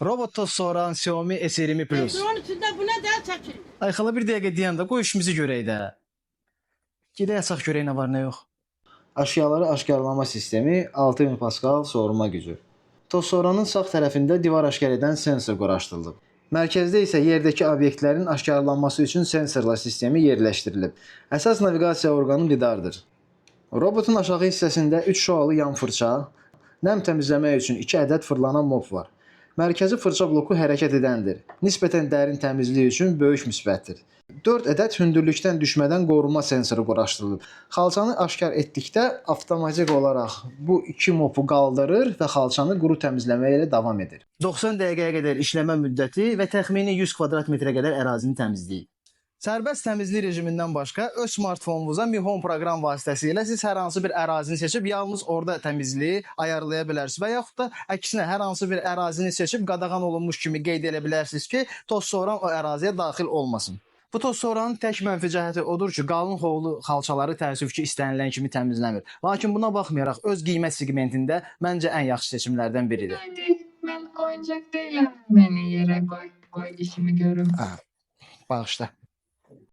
Robot toz soğuran Xiaomi S20 Plus. Ekranın içində bu nə dəl çəkir? Ay xala bir dəqiqə deyəm də, qoy işimizi görək də. Gedək açaq görək nə var, nə yox. Aşıyaları aşkarlama sistemi 6000 Pascal soğurma gücü. Toz soğuranın sağ tərəfində divar aşkar edən sensor quraşdırılıb. Mərkəzdə isə yerdəki obyektlərin aşkarlanması üçün sensorlar sistemi yerləşdirilib. Əsas naviqasiya orqanı lidardır. Robotun aşağı hissəsində 3 şoalı yan fırça, nəm təmizləmək üçün 2 ədəd fırlanan mop var. Mərkəzi fırça bloku hərəkət edəndir. Nisbətən dərin təmizlik üçün böyük müsbətdir. 4 ədəd hündürlükdən düşmədən qorunma sensoru quraşdırılıb. Xalçanı aşkar etdikdə avtomatik olaraq bu 2 mopu qaldırır və xalçanı quru təmizləməyə ilə davam edir. 90 dəqiqəyə qədər işləmə müddəti və təxmini 100 kvadrat metrə qədər ərazini təmizləyir. Sərbəst təmizlik rejimindən başqa öz smartfonunuza Mi Home proqram vasitəsilə siz hər hansı bir ərazini seçib yalnız orada təmizliyi ayarlaya bilərsiniz və yaxud da əksinə hər hansı bir ərazini seçib qadağan olunmuş kimi qeyd edə bilərsiniz ki, toz soğuran o əraziyə daxil olmasın. Bu toz soğuranın tək mənfi cəhəti odur ki, qalın hovlu xalçaları təəssüf ki, istənilən kimi təmizləmir. Lakin buna baxmayaraq öz qiymət segmentində məncə ən yaxşı seçimlərdən biridir. Ben oyuncak değilim. Beni yere koy, koy işimi görüm. Bağışla.